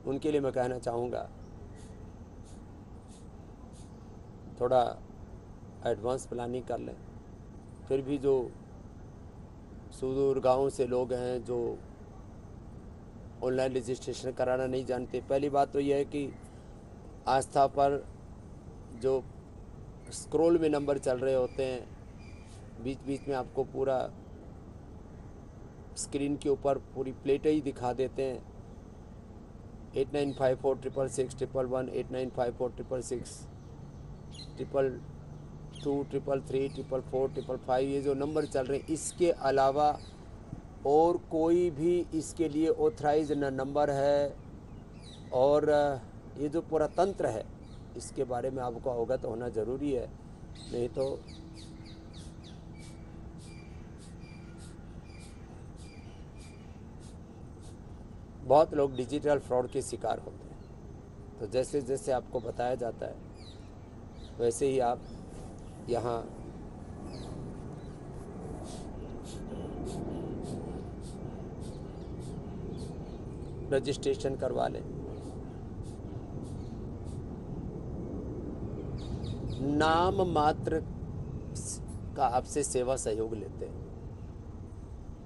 उनके लिए मैं कहना चाहूँगा थोड़ा एडवांस प्लानिंग कर लें। फिर भी जो सुदूर गाँव से लोग हैं जो ऑनलाइन रजिस्ट्रेशन कराना नहीं जानते, पहली बात तो यह है कि आस्था पर जो स्क्रॉल में नंबर चल रहे होते हैं, बीच बीच में आपको पूरा स्क्रीन के ऊपर पूरी प्लेटें ही दिखा देते हैं। 8954666111, 895466223333 ये जो नंबर चल रहे हैं, इसके अलावा और कोई भी इसके लिए ऑथराइज न नंबर है। और ये जो पूरा तंत्र है इसके बारे में आपको अवगत होना ज़रूरी है, नहीं तो बहुत लोग डिजिटल फ्रॉड के शिकार होते हैं। तो जैसे जैसे आपको बताया जाता है वैसे ही आप यहाँ रजिस्ट्रेशन करवा लें। नाम मात्र का आपसे सेवा सहयोग लेते हैं।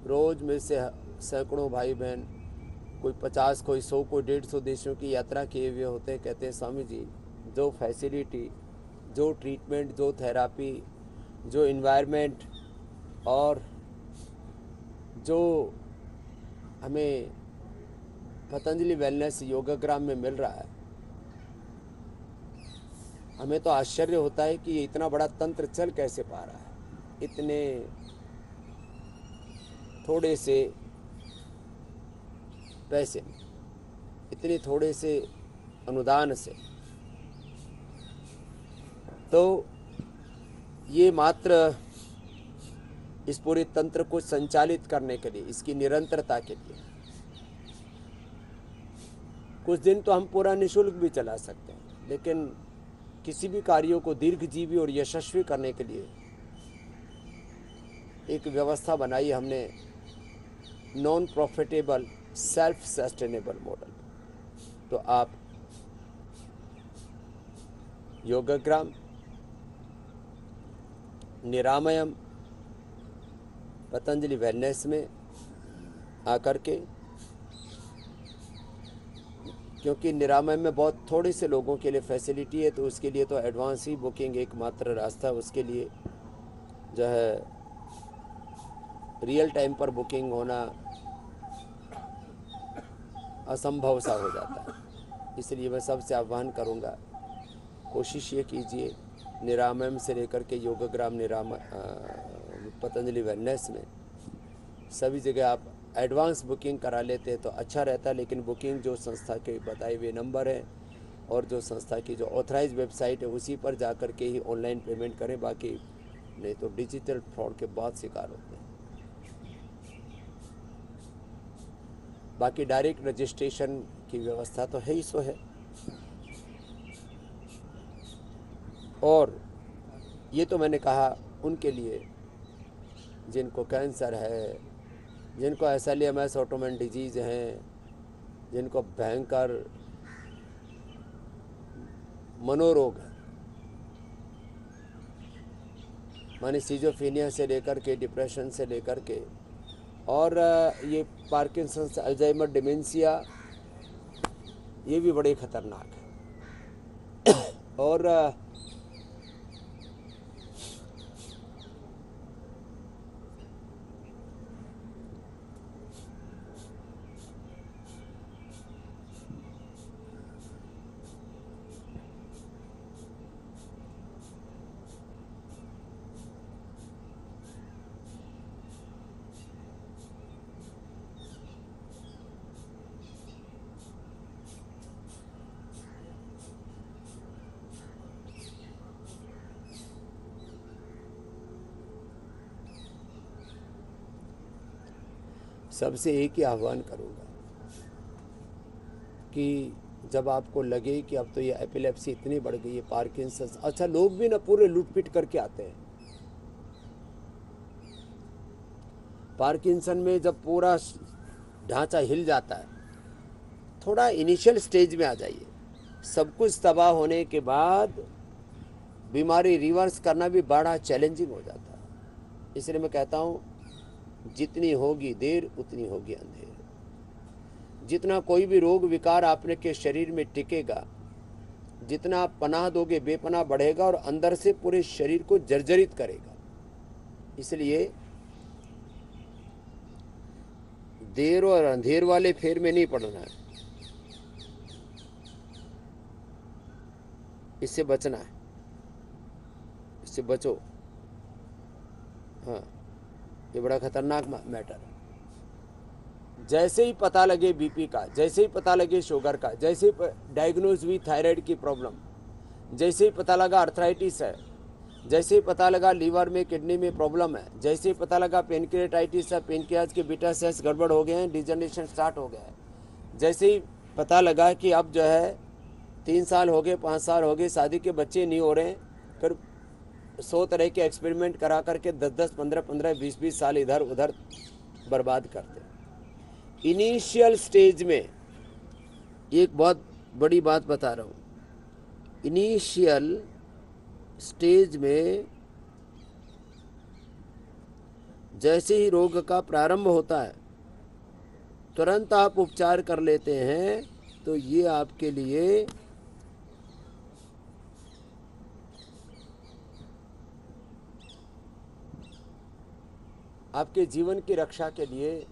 रोज़ में से सैकड़ों भाई बहन, कोई 50, कोई 100, कोई 150 देशों की यात्रा किए हुए होते हैं। कहते हैं स्वामी जी, जो फैसिलिटी, जो ट्रीटमेंट, जो थेरापी, जो इन्वायरमेंट और जो हमें पतंजलि वेलनेस योगाग्राम में मिल रहा है, हमें तो आश्चर्य होता है कि ये इतना बड़ा तंत्र चल कैसे पा रहा है इतने थोड़े से पैसे में, इतने थोड़े से अनुदान से। तो ये मात्र इस पूरे तंत्र को संचालित करने के लिए, इसकी निरंतरता के लिए कुछ दिन तो हम पूरा निःशुल्क भी चला सकते हैं, लेकिन किसी भी कार्यों को दीर्घजीवी और यशस्वी करने के लिए एक व्यवस्था बनाई हमने, non profitable self sustainable model. तो आप योगाग्राम, निरामयम, पतंजलि वेलनेस में आकर के, क्योंकि निरामय में बहुत थोड़े से लोगों के लिए फैसिलिटी है, तो उसके लिए तो एडवांस ही बुकिंग एकमात्र रास्ता है। उसके लिए जो है रियल टाइम पर बुकिंग होना असंभव सा हो जाता है। इसलिए मैं सबसे आह्वान करूंगा, कोशिश ये कीजिए निरामयम से लेकर के योगाग्राम, पतंजलि वेलनेस में सभी जगह आप एडवांस बुकिंग करा लेते हैं तो अच्छा रहता है। लेकिन बुकिंग जो संस्था के बताए हुए नंबर हैं और जो संस्था की जो ऑथराइज वेबसाइट है उसी पर जा कर के ही ऑनलाइन पेमेंट करें, बाकी नहीं तो डिजिटल फ्रॉड के बहुत शिकार होते हैं। बाकी डायरेक्ट रजिस्ट्रेशन की व्यवस्था तो है ही सो है। और ये तो मैंने कहा उनके लिए जिनको कैंसर है, जिनको SLEMS ऑटोइम्यून डिजीज़ हैं, जिनको भयंकर मनोरोग है, माने सिजोफ्रेनिया से लेकर के डिप्रेशन से लेकर के, और ये पार्किंसंस, अल्जाइमर, डिमेंशिया, ये भी बड़े खतरनाक है। और सबसे एक ही आह्वान करूँगा कि जब आपको लगे कि अब तो ये एपिलेप्सी इतनी बढ़ गई है, पार्किंसंस, अच्छा लोग भी ना पूरे लूट-पिट करके आते हैं। पार्किंसन में जब पूरा ढांचा हिल जाता है, थोड़ा इनिशियल स्टेज में आ जाइए। सब कुछ तबाह होने के बाद बीमारी रिवर्स करना भी बड़ा चैलेंजिंग हो जाता है। इसलिए मैं कहता हूँ जितनी होगी देर उतनी होगी अंधेर। जितना कोई भी रोग विकार आपने के शरीर में टिकेगा, जितना आप पनाह दोगे बेपनाह बढ़ेगा और अंदर से पूरे शरीर को जर्जरित करेगा। इसलिए देर और अंधेर वाले फेर में नहीं पड़ना है, इससे बचना है, इससे बचो। हाँ, ये बड़ा खतरनाक मैटर है। जैसे ही पता लगे बीपी का, जैसे ही पता लगे शुगर का, जैसे ही डायग्नोज हुई थायराइड की प्रॉब्लम, जैसे ही पता लगा अर्थराइटिस है, जैसे ही पता लगा लीवर में किडनी में प्रॉब्लम है, जैसे ही पता लगा पेनक्रियाटाइटिस है, पेनक्रियाज के बीटा सेल्स गड़बड़ हो गए हैं, डिजनरेशन स्टार्ट हो गया है, जैसे ही पता लगा कि अब जो है 3 साल हो गए 5 साल हो गए शादी के बच्चे नहीं हो रहे हैं, फिर 100 तरह के एक्सपेरिमेंट करा करके 10-10 15-15 20-20 साल इधर उधर बर्बाद करते। इनिशियल स्टेज में एक बहुत बड़ी बात बता रहा हूँ, इनिशियल स्टेज में जैसे ही रोग का प्रारंभ होता है तुरंत आप उपचार कर लेते हैं, तो ये आपके लिए आपके जीवन की रक्षा के लिए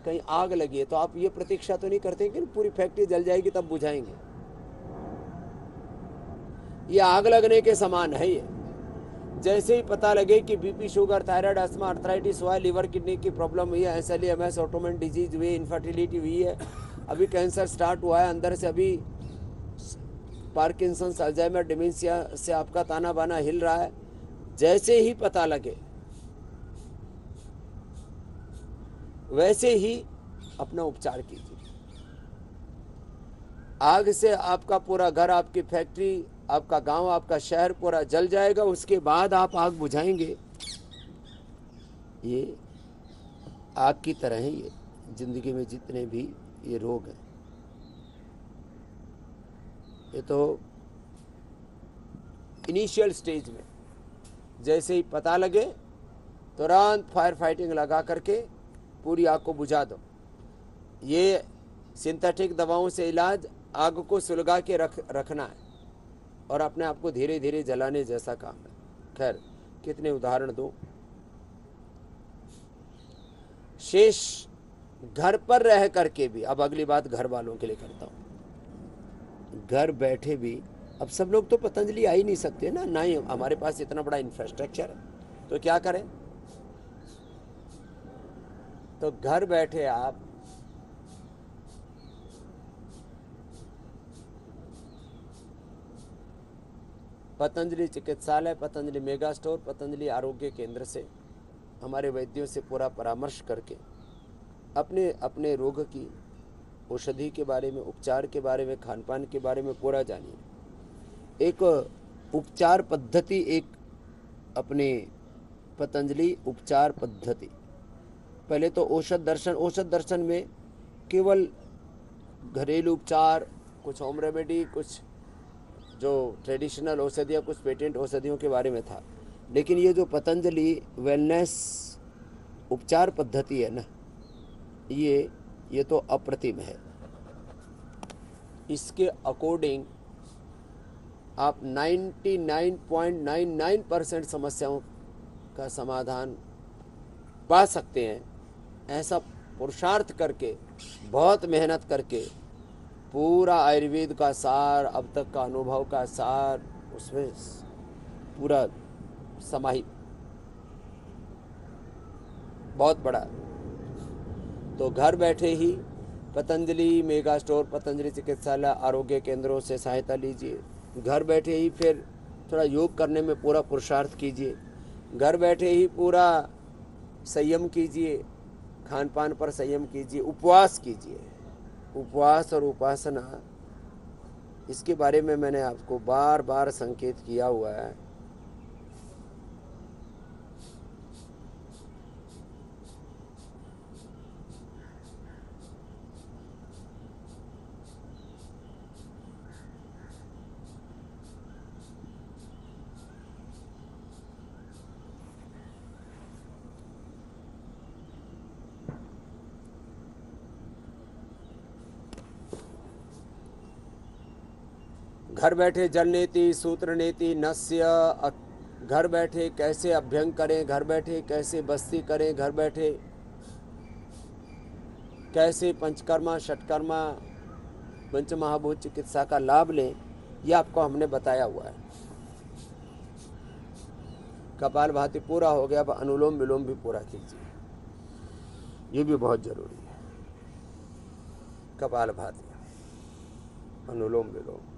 कहीं आग लगी है तो आप ये प्रतीक्षा तो नहीं करते कि पूरी फैक्ट्री जल जाएगी तब बुझाएंगे। ये आग लगने के समान है। ये जैसे ही पता लगे कि BP sugar thyroid asthma arthritis हुआ है, लीवर किडनी की प्रॉब्लम हुई है, SLE-MS ऑटोइम्यून डिजीज हुई है, इनफर्टिलिटी हुई है, अभी कैंसर स्टार्ट हुआ है, अंदर से अभी पार्किंसंस अल्जाइमर डिमेंशिया से आपका ताना बाना हिल रहा है, जैसे ही पता लगे वैसे ही अपना उपचार कीजिए। आग से आपका पूरा घर, आपकी फैक्ट्री, आपका गांव, आपका शहर पूरा जल जाएगा, उसके बाद आप आग बुझाएंगे। ये आग की तरह है ये जिंदगी में जितने भी ये रोग हैं। ये तो इनिशियल स्टेज में जैसे ही पता लगे तुरंत फायर फाइटिंग लगा करके पूरी आग को बुझा दो। ये सिंथेटिक दवाओं से इलाज आग को सुलगा के रखना है और अपने आप को धीरे धीरे जलाने जैसा काम है। खैर कितने उदाहरण दूं। शेष घर पर रह करके भी, अब अगली बात घर वालों के लिए करता हूं। घर बैठे भी अब सब लोग तो पतंजलि आ ही नहीं सकते ना ही हमारे पास इतना बड़ा इंफ्रास्ट्रक्चर है, तो क्या करें। तो घर बैठे आप पतंजलि चिकित्सालय, पतंजलि मेगा स्टोर, पतंजलि आरोग्य केंद्र से हमारे वैद्यों से पूरा परामर्श करके अपने अपने रोग की औषधि के बारे में, उपचार के बारे में, खान पान के बारे में पूरा जानिए। एक उपचार पद्धति, एक अपने पतंजलि उपचार पद्धति। पहले तो औषध दर्शन में केवल घरेलू उपचार, कुछ होम रेमेडी, कुछ जो ट्रेडिशनल औषधियाँ, कुछ पेटेंट औषधियों के बारे में था। लेकिन ये जो पतंजलि वेलनेस उपचार पद्धति है ना, ये तो अप्रतिम है। इसके अकॉर्डिंग आप 99.99% समस्याओं का समाधान पा सकते हैं। ऐसा पुरुषार्थ करके, बहुत मेहनत करके, पूरा आयुर्वेद का सार, अब तक का अनुभव का सार उसमें पूरा समाहित, बहुत बड़ा। तो घर बैठे ही पतंजलि मेगा स्टोर, पतंजलि चिकित्सालय, आरोग्य केंद्रों से सहायता लीजिए। घर बैठे ही फिर थोड़ा योग करने में पूरा पुरुषार्थ कीजिए। घर बैठे ही पूरा संयम कीजिए, खान पान पर संयम कीजिए, उपवास कीजिए। उपवास और उपासना, इसके बारे में मैंने आपको बार बार संकेत किया हुआ है। घर बैठे जल नीति सूत्र नीति नस्य घर बैठे कैसे अभ्यंग करें, घर बैठे कैसे बस्ती करें, घर बैठे कैसे पंचकर्मा षटकर्मा पंचमहाभूत चिकित्सा का लाभ लें, ये आपको हमने बताया हुआ है। कपालभाति पूरा हो गया, अब अनुलोम विलोम भी पूरा कीजिए, ये भी बहुत जरूरी है। कपालभाति अनुलोम विलोम।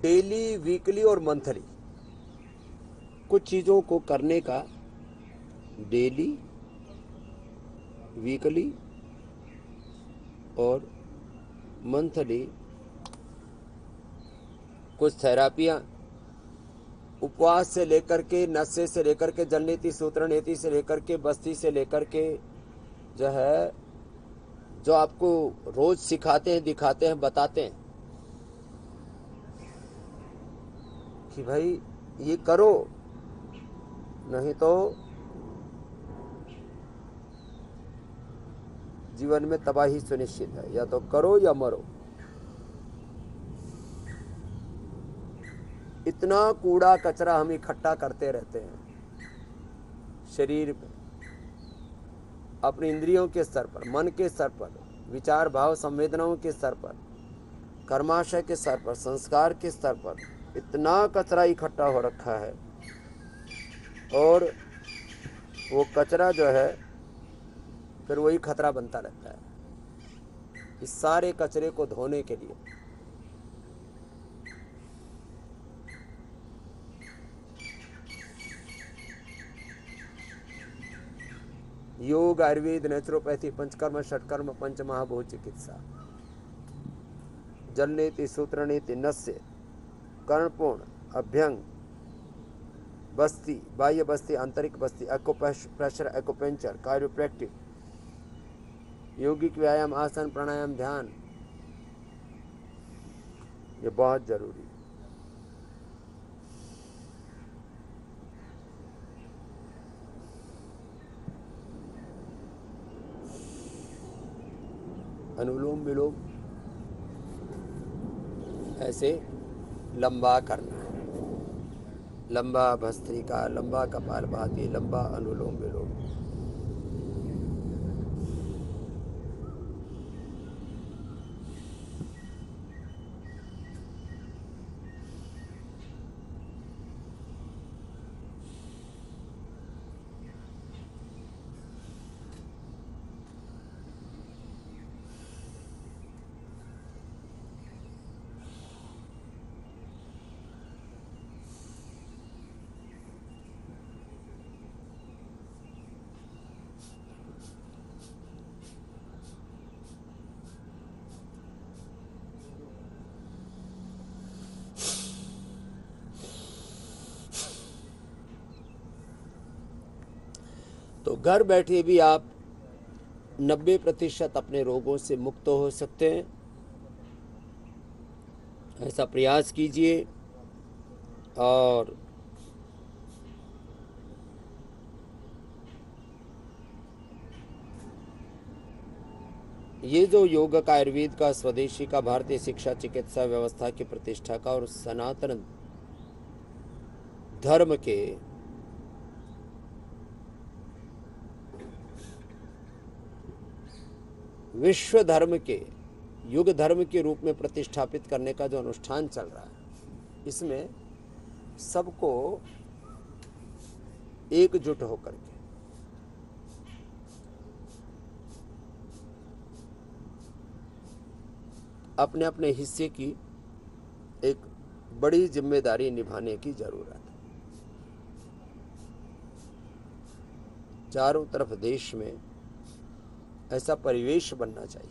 डेली, वीकली और मंथली कुछ चीज़ों को करने का, डेली, वीकली और मंथली कुछ थेरापियाँ, उपवास से लेकर के, नशे से लेकर के, जल नीति सूत्र नीति से लेकर के, बस्ती से लेकर के, जो है जो आपको रोज सिखाते हैं, दिखाते हैं, बताते हैं कि भाई ये करो, नहीं तो जीवन में तबाही सुनिश्चित है, या तो करो या मरो। इतना कूड़ा कचरा हम इकट्ठा करते रहते हैं शरीर में, अपनी इंद्रियों के स्तर पर, मन के स्तर पर, विचार भाव संवेदनाओं के स्तर पर, कर्माशय के स्तर पर, संस्कार के स्तर पर इतना कचरा इकट्ठा हो रखा है। और वो कचरा जो है फिर वही खतरा बनता रहता है। इस सारे कचरे को धोने के लिए योग, आयुर्वेद, नेचुरोपैथी, पंचकर्म षटकर्म, पंचमहाभूत चिकित्सा, जल नीति सूत्र नीति नस्य, कर्णपूर्ण, अभ्यंग, बस्ती, बाह्य बस्ती, आंतरिक बस्ती, एक्यूप्रेशर, एक्यूपेंचर, कायरोप्रैक्टिक, यौगिक व्यायाम, आसन, प्राणायाम, ध्यान, ये बहुत जरूरी है। अनुलोम विलोम ऐसे लंबा करना है, लंबा भस्त्रिका, लंबा कपालभाति, लंबा अनुलोम विलोम। तो घर बैठे भी आप 90% अपने रोगों से मुक्त हो सकते हैं। ऐसा प्रयास कीजिए। और ये जो योग का, आयुर्वेद का, स्वदेशी का, भारतीय शिक्षा चिकित्सा व्यवस्था की प्रतिष्ठा का और सनातन धर्म के विश्व धर्म के, युग धर्म के रूप में प्रतिष्ठापित करने का जो अनुष्ठान चल रहा है, इसमें सबको एकजुट होकर के अपने अपने हिस्से की एक बड़ी जिम्मेदारी निभाने की जरूरत है। चारों तरफ देश में ऐसा परिवेश बनना चाहिए।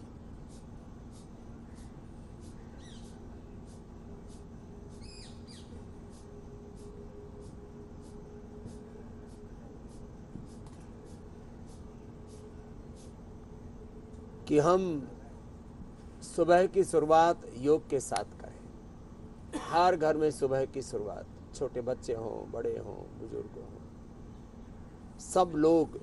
कि हम सुबह की शुरुआत योग के साथ करें। हर घर में सुबह की शुरुआत, छोटे बच्चे हों, बड़े हों, बुजुर्ग हों, सब लोग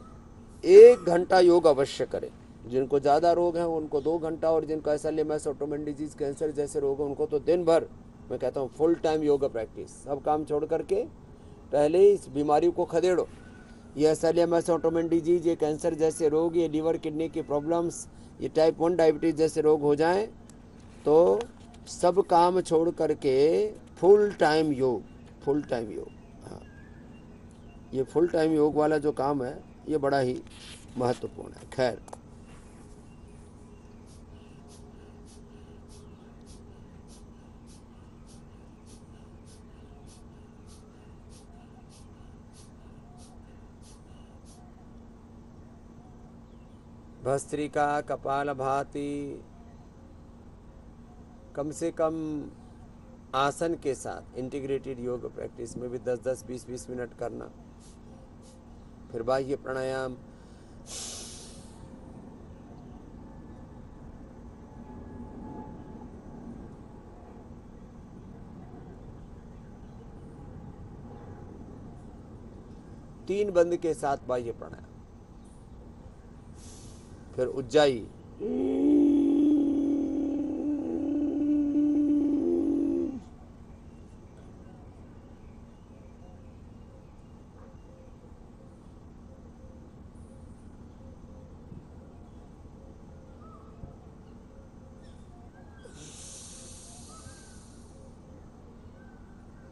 1 घंटा योग अवश्य करें। जिनको ज़्यादा रोग हैं उनको 2 घंटा, और जिनको एसएलएमएस, ऑटोइम्यून डिजीज, कैंसर जैसे रोग हैं उनको तो दिन भर, मैं कहता हूँ फुल टाइम योगा प्रैक्टिस। सब काम छोड़ करके पहले इस बीमारी को खदेड़ो। ये एसएलएमएस, ऑटोइम्यून डिजीज, ये कैंसर जैसे रोग, ये लीवर किडनी की प्रॉब्लम्स, ये टाइप 1 डायबिटीज़ जैसे रोग हो जाएं तो सब काम छोड़ करके फुल टाइम योग, फुल टाइम योग। हाँ, ये फुल टाइम योग वाला जो काम है ये बड़ा ही महत्वपूर्ण है। खैर, भस्त्रिका, कपालभाति, कम से कम आसन के साथ इंटीग्रेटेड योग प्रैक्टिस में भी 10-10, 20-20 मिनट करना। फिर बाह्य प्राणायाम, तीन बंद के साथ बाह्य प्राणायाम, फिर उज्जाई,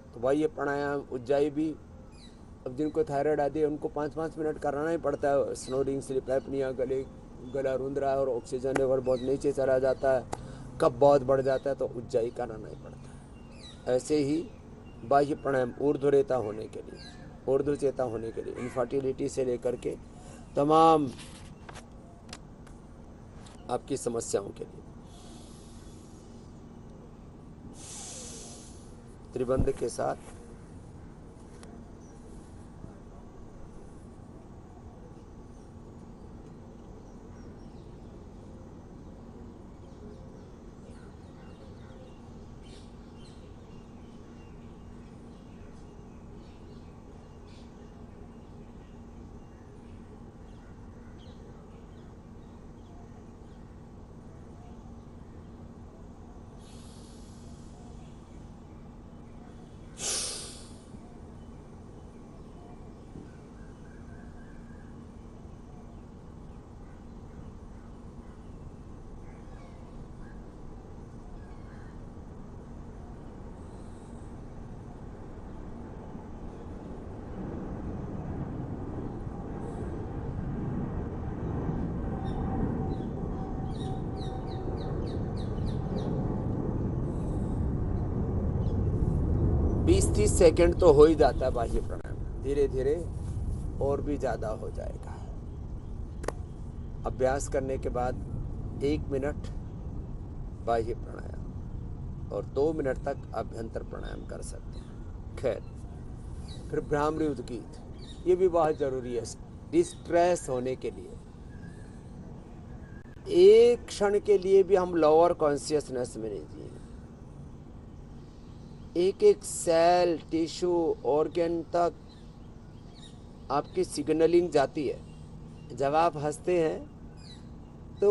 तो बाह्य प्राणायाम, उज्जाई भी। अब जिनको थायराइड आदि है उनको 5-5 मिनट कराना ही पड़ता है। स्नोरिंग, स्लीप एपनिया, गला रुंध रहा है और ऑक्सीजन लेवल बहुत नीचे चला जाता है, कफ बहुत बढ़ जाता है, तो उज्जाई कराना ही पड़ता है। ऐसे ही बाह्य प्राणायाम ऊर्ध्वरेता होने के लिए, ऊर्ध्वचेता होने के लिए, इनफर्टिलिटी से लेकर के तमाम आपकी समस्याओं के लिए, त्रिबंध के साथ। बीस 30 सेकंड तो हो ही जाता है बाह्य प्राणायाम, धीरे धीरे और भी ज़्यादा हो जाएगा। अभ्यास करने के बाद 1 मिनट बाह्य प्राणायाम और 2 मिनट तक अभ्यंतर प्राणायाम कर सकते हैं। खैर, फिर भ्रामरी उद्गीत, ये भी बहुत ज़रूरी है डिस्ट्रेस होने के लिए। एक क्षण के लिए भी हम लोअर कॉन्शियसनेस में नहीं जिए। एक एक सेल, टिश्यू, ऑर्गन तक आपकी सिग्नलिंग जाती है। जब आप हंसते हैं तो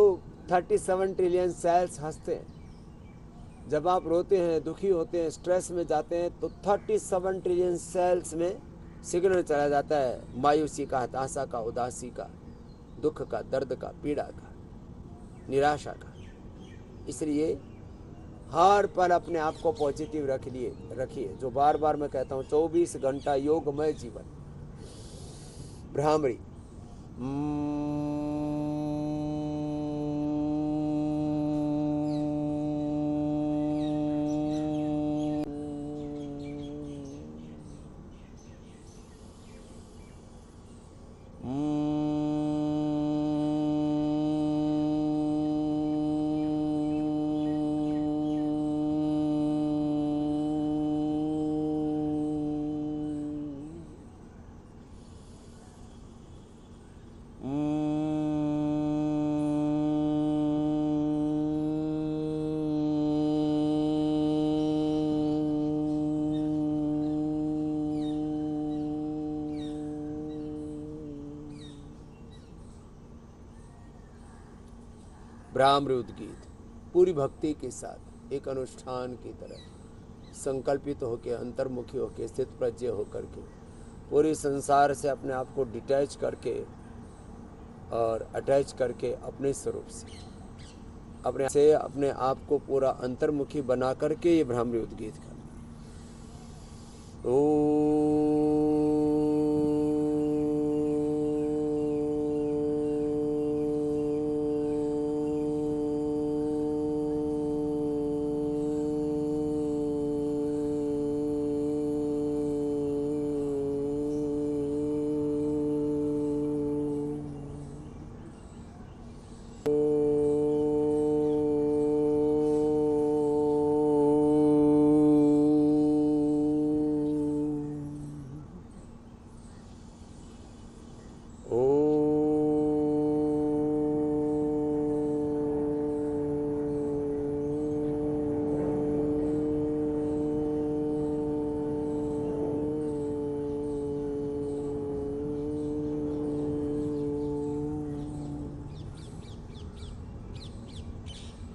37 ट्रिलियन सेल्स हंसते हैं। जब आप रोते हैं, दुखी होते हैं, स्ट्रेस में जाते हैं तो 37 ट्रिलियन सेल्स में सिग्नल चला जाता है, मायूसी का, हताशा का, उदासी का, दुख का, दर्द का, पीड़ा का, निराशा का। इसलिए हर पल अपने आप को पॉजिटिव रखिए। जो बार बार मैं कहता हूँ, 24 घंटा योगमय जीवन। भ्रामरी, ब्राह्मण उद्गीत पूरी भक्ति के साथ एक अनुष्ठान की तरह संकल्पित होकर, अंतर्मुखी होकर, स्थित प्रज्ञ होकर के पूरे संसार से अपने आप को डिटैच करके और अटैच करके अपने स्वरूप से अपने आप को पूरा अंतर्मुखी बना करके ये ब्राह्मणी उद्गीत करना।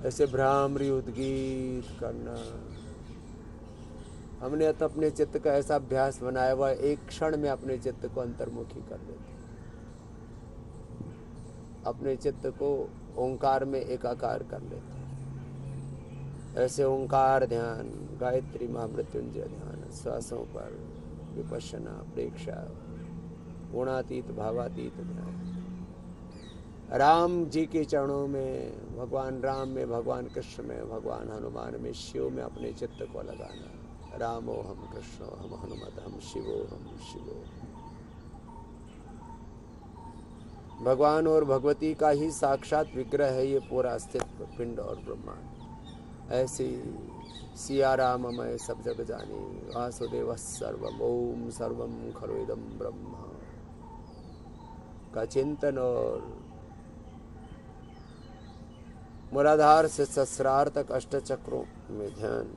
ऐसे भ्रामरी उद्गीत करना। हमने तो अपने चित्त का ऐसा अभ्यास बनाया हुआ, एक क्षण में अपने चित्त को अंतर्मुखी कर लेते, अपने चित्त को ओंकार में एकाकार कर लेते। ऐसे ओंकार ध्यान, गायत्री महामृत्युंजय ध्यान, श्वासों पर विपश्यना, प्रेक्षा, गुणातीत भावातीत ध्यान, राम जी के चरणों में, भगवान राम में, भगवान कृष्ण में, भगवान हनुमान में, शिव में अपने चित्त को लगाना। रामो हम कृष्णो हम हनुमत हम शिवो हम शिवो। भगवान और भगवती का ही साक्षात विग्रह है ये पूरा अस्तित्व, पिंड और ब्रह्मांड। ऐसी सिया राममय सब जग जानी, वासुदेव सर्वम ओम सर्वम खलु इदं ब्रह्म का चिंतन और मूलाधार से सहस्रार तक अष्ट चक्रों में ध्यान।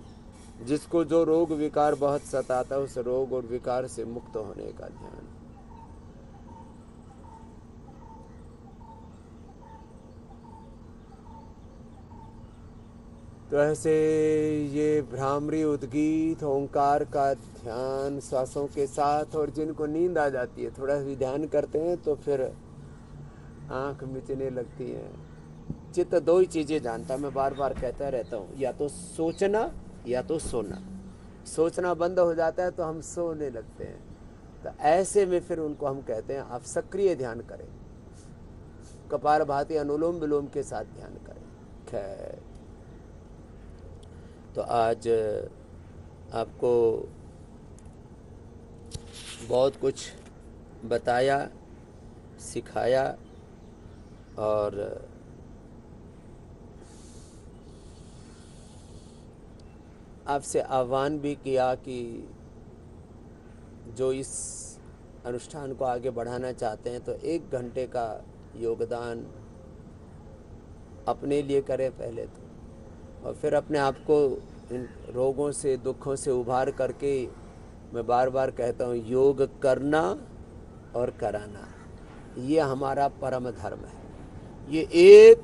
जिसको जो रोग विकार बहुत सताता है उस रोग और विकार से मुक्त होने का ध्यान। तो ऐसे ये भ्रामरी उद्गीत ओंकार का ध्यान श्वासों के साथ, और जिनको नींद आ जाती है थोड़ा भी ध्यान करते हैं तो फिर आंख मिचने लगती है। चित्त दो ही चीजें जानता, मैं बार बार कहता रहता हूँ, या तो सोचना या तो सोना। सोचना बंद हो जाता है तो हम सोने लगते हैं। तो ऐसे में फिर उनको हम कहते हैं आप सक्रिय ध्यान करें, कपालभाति अनुलोम विलोम के साथ ध्यान करें। खैर, तो आज आपको बहुत कुछ बताया, सिखाया और आपसे आह्वान भी किया कि जो इस अनुष्ठान को आगे बढ़ाना चाहते हैं तो 1 घंटे का योगदान अपने लिए करें पहले तो, और फिर अपने आप को इन रोगों से, दुखों से उभार करके, मैं बार बार कहता हूँ, योग करना और कराना ये हमारा परम धर्म है। ये एक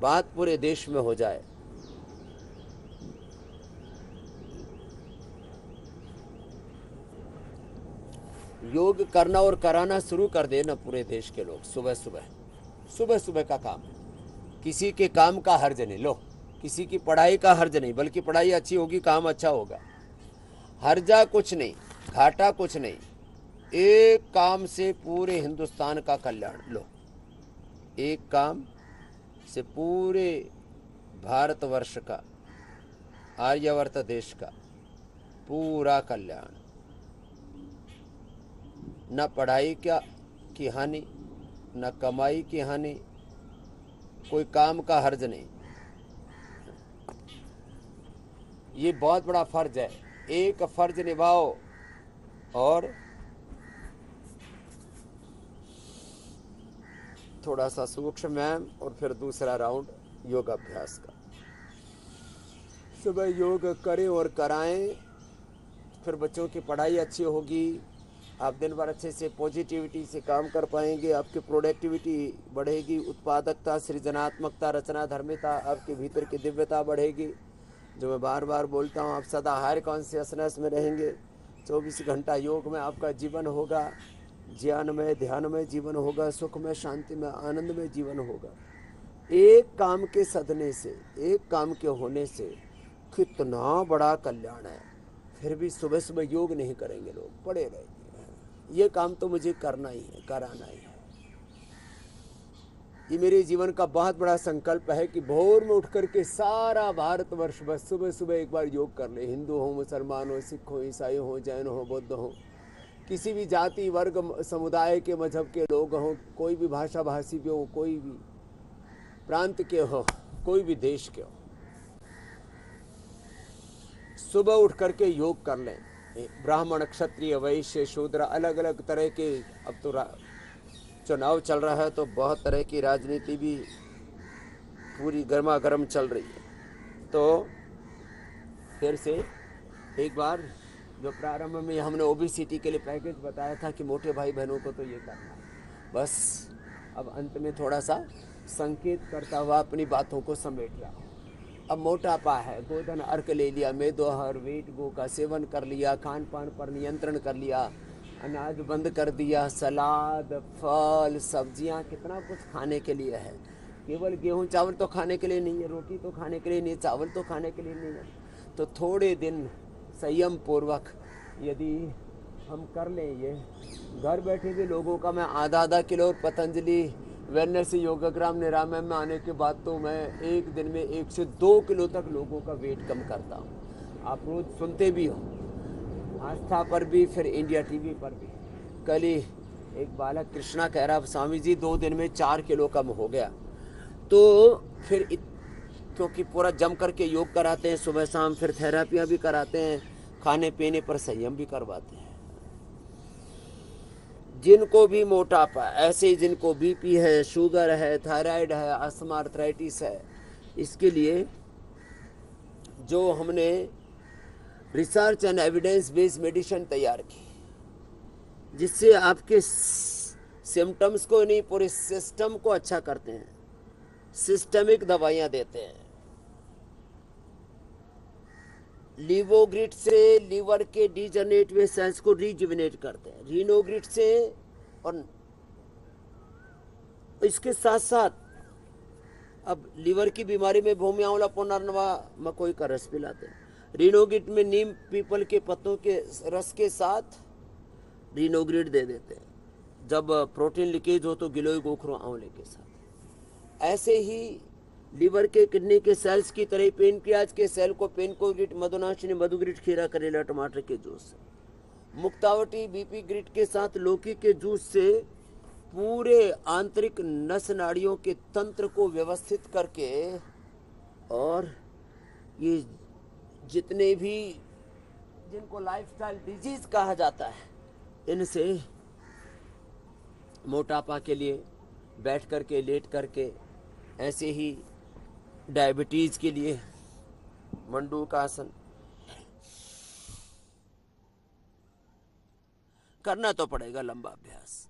बात पूरे देश में हो जाए, योग करना और कराना शुरू कर देना पूरे देश के लोग। सुबह सुबह का काम है। किसी के काम का हर्ज नहीं, लो किसी की पढ़ाई का हर्ज नहीं, बल्कि पढ़ाई अच्छी होगी काम अच्छा होगा। हर्जा कुछ नहीं, घाटा कुछ नहीं। एक काम से पूरे हिंदुस्तान का कल्याण। लो, एक काम से पूरे भारतवर्ष का, आर्यवर्त देश का पूरा कल्याण। न पढ़ाई की हानि, न कमाई की हानि, कोई काम का हर्ज नहीं। ये बहुत बड़ा फर्ज है। एक फर्ज निभाओ और थोड़ा सा सूक्ष्म व्यायाम और फिर दूसरा राउंड योगाभ्यास का। सुबह योग करें और कराएं, फिर बच्चों की पढ़ाई अच्छी होगी, आप दिन भर अच्छे से पॉजिटिविटी से काम कर पाएंगे, आपकी प्रोडक्टिविटी बढ़ेगी, उत्पादकता, सृजनात्मकता, रचना धर्मिता, आपके भीतर की दिव्यता बढ़ेगी। जो मैं बार बार बोलता हूँ, आप सदा हायर कॉन्शियसनेस में रहेंगे। 24 घंटा योग में आपका जीवन होगा, ज्ञान में, ध्यान में जीवन होगा, सुख में, शांति में, आनंद में जीवन होगा। एक काम के सदने से, एक काम के होने से कितना बड़ा कल्याण है। फिर भी सुबह सुबह योग नहीं करेंगे लोग, पड़े रहेंगे। ये काम तो मुझे करना ही है, कराना ही है। ये मेरे जीवन का बहुत बड़ा संकल्प है कि भोर में उठ करके सारा भारतवर्ष बस सुबह सुबह एक बार योग कर ले। हिंदू हो, मुसलमान हो, सिख हो, ईसाई हो, जैन हो, बौद्ध हो, किसी भी जाति वर्ग समुदाय के मजहब के लोग हों, कोई भी भाषा भाषी भी हो, कोई भी प्रांत के हो, कोई भी देश के हो, सुबह उठ करके योग कर लें। ब्राह्मण, क्षत्रिय, वैश्य, शूद्र, अलग अलग तरह के, अब तो चुनाव चल रहा है तो बहुत तरह की राजनीति भी पूरी गर्मा गर्म चल रही है। तो फिर से एक बार, जो प्रारंभ में हमने ओबीसीटी के लिए पैकेज बताया था कि मोटे भाई बहनों को तो ये करना है, बस अब अंत में थोड़ा सा संकेत करता हुआ अपनी बातों को समेट रहा हूँ। अब मोटापा है, गोधन अर्क ले लिया, मेदोहर वेट गो का सेवन कर लिया, खान पान पर नियंत्रण कर लिया, अनाज बंद कर दिया, सलाद, फल, सब्जियां, कितना कुछ खाने के लिए है। केवल गेहूं चावल तो खाने के लिए नहीं है, रोटी तो खाने के लिए नहीं है, चावल तो खाने के लिए नहीं है। तो थोड़े दिन संयम पूर्वक यदि हम कर लें, ये घर बैठे भी लोगों का मैं आधा किलो, और पतंजलि वेलनेस योगाग्राम निरामय में आने के बाद तो मैं एक दिन में 1 से 2 किलो तक लोगों का वेट कम करता हूँ। आप रोज सुनते भी हो, आस्था पर भी, फिर इंडिया टीवी पर भी। कल ही एक बालक कृष्णा कह रहा, स्वामी जी 2 दिन में 4 किलो कम हो गया। तो फिर क्योंकि पूरा जम करके योग कराते हैं सुबह शाम, फिर थेरेपियाँ भी कराते हैं, खाने पीने पर संयम भी करवाते हैं। जिनको भी मोटापा, ऐसे ही जिनको बीपी है, शुगर है, थायराइड है, अस्थमा, आर्थराइटिस है, इसके लिए जो हमने research and evidence based medicine तैयार की, जिससे आपके सिम्टम्स को नहीं, पूरे सिस्टम को अच्छा करते हैं, सिस्टमिक दवाइयां देते हैं। लिवोग्रिड से लीवर के डिजनरेट हुए सेल्स को रिजुविनेट करते हैं, रीनोग्रिड से, और इसके साथ साथ अब लीवर की बीमारी में भूमि आंवला, पुनर्नवा, मकोई का रस पिलाते हैं। रीनोग्रिड में नीम पीपल के पत्तों के रस के साथ रीनोग्रिड दे देते हैं। जब प्रोटीन लीकेज हो तो गिलोय गोखरो आंवले के साथ। ऐसे ही लीवर के, किडनी के सेल्स की तरह पेनक्रियाज के सेल को पेनकोग्रिड, मधुनाशिनी, मधुग्रिड, खीरा, करेला, टमाटर के जूस से, मुक्तावटी बीपी ग्रिड के साथ लौकी के जूस से पूरे आंतरिक नस नाड़ियों के तंत्र को व्यवस्थित करके, और ये जितने भी जिनको लाइफस्टाइल डिजीज कहा जाता है, इनसे मोटापा के लिए बैठ करके, लेट करके, ऐसे ही डायबिटीज के लिए मंडूकासन करना तो पड़ेगा, लंबा अभ्यास।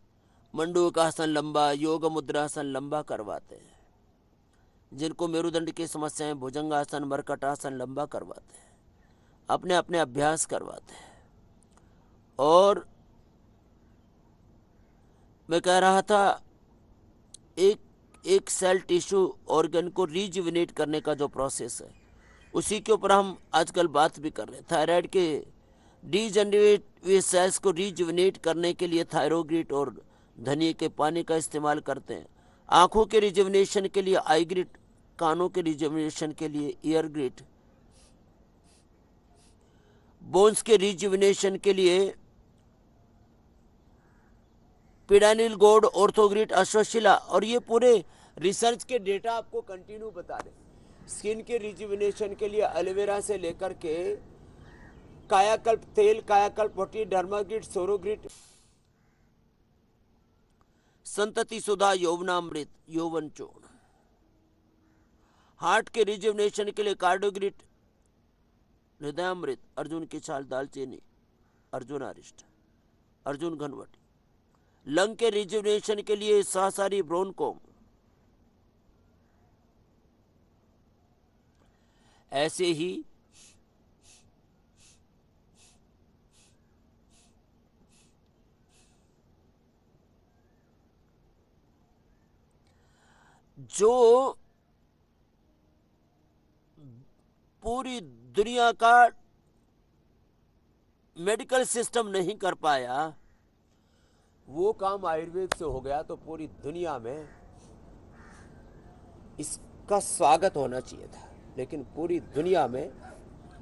मंडूकासन लंबा, योग मुद्रासन लंबा करवाते हैं। जिनको मेरुदंड की समस्याएं, भुजंगासन, मरकटासन लंबा करवाते हैं, अपने अपने अभ्यास करवाते हैं। और मैं कह रहा था, एक सेल, टिश्यू, ऑर्गन को रिजुविनेट करने का जो प्रोसेस है, उसी के ऊपर हम आजकल बात भी कर रहे हैं। थायराइड के डीजनरेट हुए सेल्स को रिजुविनेट करने के लिए थायरोग्रिड और धनिया के पानी का इस्तेमाल करते हैं। आंखों के रिजुविनेशन के लिए आई ग्रिड, कानों के रिजुविनेशन के लिए ईयर ग्रिड, बोन्स के रिजुविनेशन के लिए पिडानिल गोल्ड, ऑर्थोग्रिड, अश्वशिला। और ये पूरे रिसर्च के डेटा आपको कंटिन्यू बता रहे। स्किन के रिजुविनेशन के लिए एलोवेरा से लेकर के कायाकल्प तेल, कायाकल्प वटी, डर्माग्रिड, सोरोग्रिड, संतति सुधा, यौवनामृत, यौवन चूर्ण। हार्ट के रिजुविनेशन के लिए कार्डोग्रिड, हृदयामृत, अर्जुन की छाल, दालचीनी, अर्जुन अरिष्ट, अर्जुन घनवटी। लंग के रिजुविनेशन के लिए सहसारी ब्रोनकोम। ऐसे ही जो पूरी दुनिया का मेडिकल सिस्टम नहीं कर पाया, वो काम आयुर्वेद से हो गया, तो पूरी दुनिया में इसका स्वागत होना चाहिए था, लेकिन पूरी दुनिया में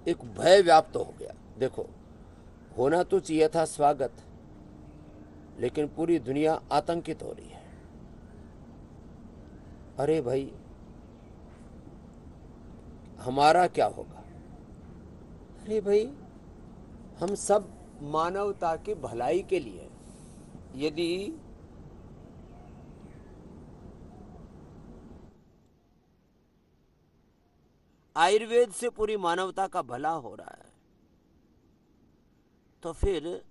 एक भय व्याप्त हो गया। देखो, होना तो चाहिए था स्वागत, लेकिन पूरी दुनिया आतंकित हो रही है। अरे भाई, हमारा क्या होगा? अरे भाई, हम सब मानवता की भलाई के लिए, यदि आयुर्वेद से पूरी मानवता का भला हो रहा है, तो फिर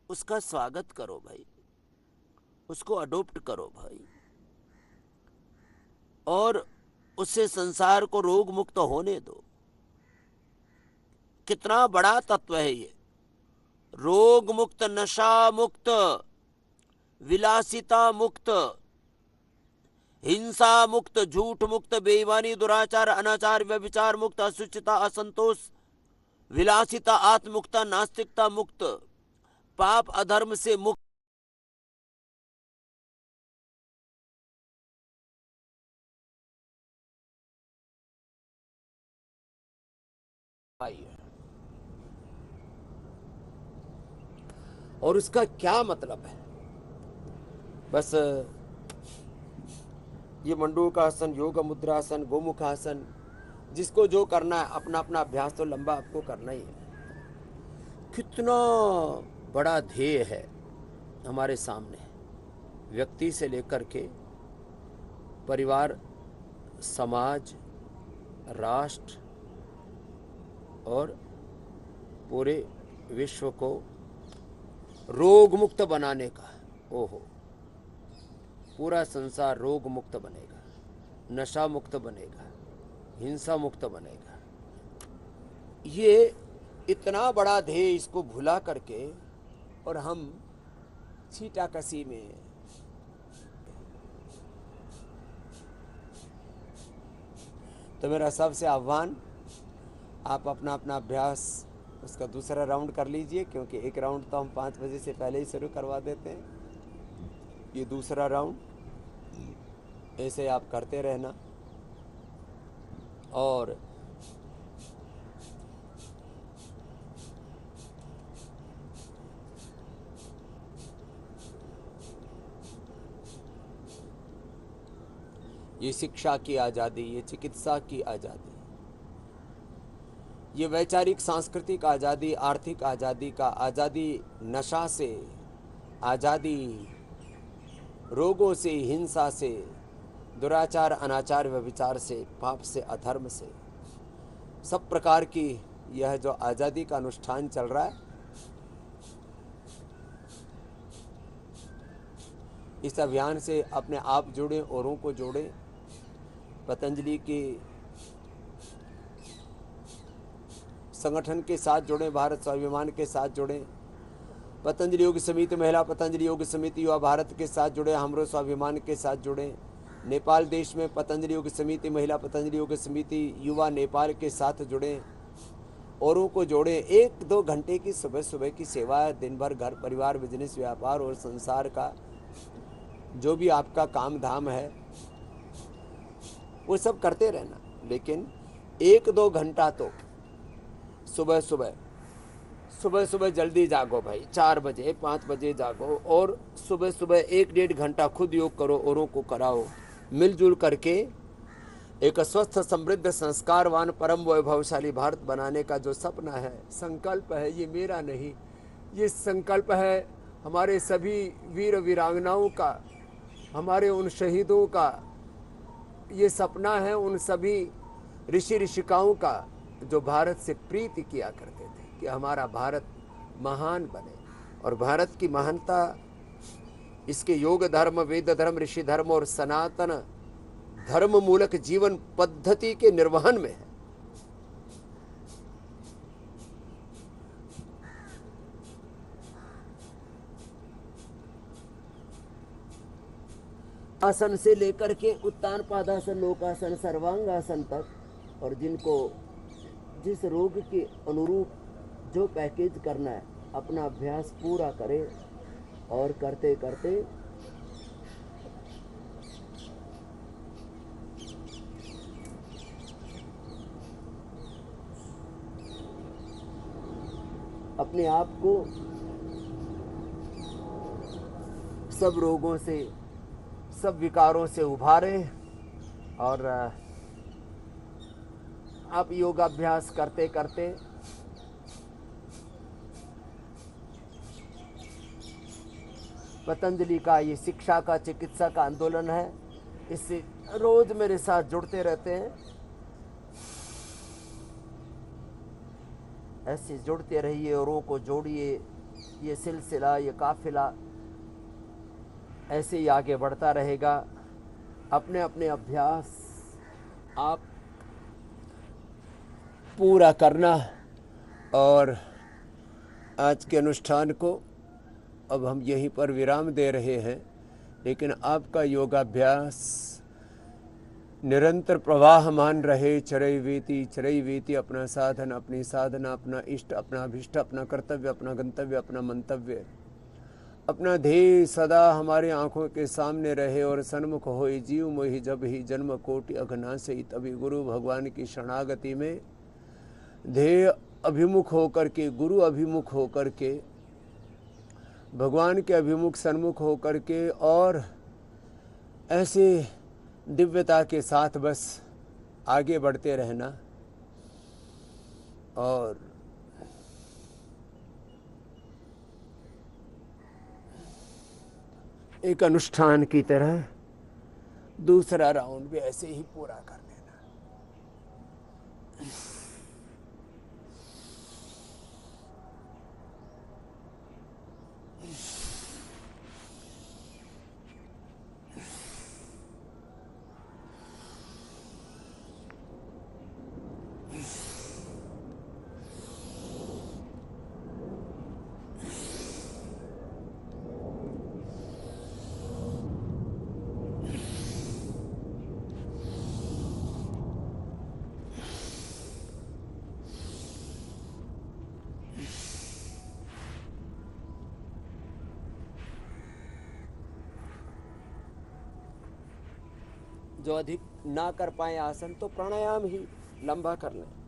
उसका स्वागत करो भाई, उसको अडॉप्ट करो भाई, और उससे संसार को रोग मुक्त होने दो। कितना बड़ा तत्व है ये। रोग मुक्त, नशा मुक्त, विलासिता मुक्त, हिंसा मुक्त, झूठ मुक्त, बेईमानी, दुराचार, अनाचार, व्यभिचार मुक्त, असुचिता, असंतोष, विलासिता, आत्मुक्ता, नास्तिकता मुक्त, पाप अधर्म से मुक्त। और उसका क्या मतलब है? बस ये मंडूकासन, योग मुद्रासन, गोमुखासन, जिसको जो करना है, अपना अपना अभ्यास तो लंबा आपको करना ही है। कितना बड़ा ध्येय है हमारे सामने, व्यक्ति से लेकर के परिवार, समाज, राष्ट्र और पूरे विश्व को रोग मुक्त बनाने का। ओहो, पूरा संसार रोग मुक्त बनेगा, नशा मुक्त बनेगा, हिंसा मुक्त बनेगा। ये इतना बड़ा ध्येय, इसको भुला करके और हम छीटाकशी में तो मेरा सबसे आह्वान, आप अपना अपना अभ्यास उसका दूसरा राउंड कर लीजिए, क्योंकि एक राउंड तो हम 5 बजे से पहले ही शुरू करवा देते हैं। ये दूसरा राउंड ऐसे आप करते रहना। और ये शिक्षा की आज़ादी, ये चिकित्सा की आज़ादी, ये वैचारिक सांस्कृतिक आज़ादी, आर्थिक आज़ादी का आज़ादी, नशा से आज़ादी, रोगों से, हिंसा से, दुराचार, अनाचार, व्यभिचार से, पाप से, अधर्म से, सब प्रकार की यह जो आज़ादी का अनुष्ठान चल रहा है, इस अभियान से अपने आप जुड़े, औरों को जोड़ें। पतंजलि के संगठन के साथ जुड़ें, भारत स्वाभिमान के साथ जुड़ें, पतंजलि योग समिति महिला, पतंजलि योग समिति युवा भारत के साथ जुड़े, हमरो स्वाभिमान के साथ जुड़ें। नेपाल देश में पतंजलि योग समिति महिला, पतंजलि योग समिति युवा नेपाल के साथ जुड़ें, औरों को जोड़ें। 1-2 घंटे की सुबह सुबह की सेवा है, दिन भर घर परिवार, बिजनेस, व्यापार और संसार का जो भी आपका काम धाम है वो सब करते रहना, लेकिन 1-2 घंटा तो सुबह सुबह जल्दी जागो भाई, 4 बजे 5 बजे जागो, और सुबह सुबह 1-1.5 घंटा खुद योग करो, औरों को कराओ। मिलजुल करके एक स्वस्थ, समृद्ध, संस्कारवान, परम वैभवशाली भारत बनाने का जो सपना है, संकल्प है, ये मेरा नहीं, ये संकल्प है हमारे सभी वीर वीरांगनाओं का, हमारे उन शहीदों का, ये सपना है उन सभी ऋषि ऋषिकाओं का जो भारत से प्रीति किया करते थे कि हमारा भारत महान बने, और भारत की महानता इसके योग धर्म, वेद धर्म, ऋषि धर्म और सनातन धर्म मूलक जीवन पद्धति के निर्वहन में है। आसन से लेकर के उत्तान पादासन, लोकासन, सर्वांगासन तक, और जिनको जिस रोग के अनुरूप जो पैकेज करना है अपना अभ्यास पूरा करे और करते करते अपने आप को सब रोगों से, सब विकारों से उभारे। और आप योगाभ्यास करते करते पतंजलि का ये शिक्षा का, चिकित्सा का आंदोलन है, इससे रोज मेरे साथ जुड़ते रहते हैं। ऐसे जुड़ते रहिए, औरों को जोड़िए। ये सिलसिला, ये काफिला ऐसे ही आगे बढ़ता रहेगा। अपने अपने अभ्यास आप पूरा करना। और आज के अनुष्ठान को अब हम यहीं पर विराम दे रहे हैं, लेकिन आपका योगाभ्यास निरंतर प्रवाहमान रहे। चरैवेति अपना साधन, अपनी साधना, अपना इष्ट, अपना अभिष्ट, अपना कर्तव्य, अपना गंतव्य, अपना मंतव्य, अपना ध्येय सदा हमारे आंखों के सामने रहे और सन्मुख होए जीव मोहि जब ही जन्म कोटि अघनासे। तभी गुरु भगवान की शरणागति में ध्येय अभिमुख होकर के, गुरु अभिमुख होकर के, भगवान के अभिमुख सन्मुख होकर के, और ऐसे दिव्यता के साथ बस आगे बढ़ते रहना। और एक अनुष्ठान की तरह दूसरा राउंड भी ऐसे ही पूरा कर लेना। जो अधिक ना कर पाए आसन तो प्राणायाम ही लंबा कर लें।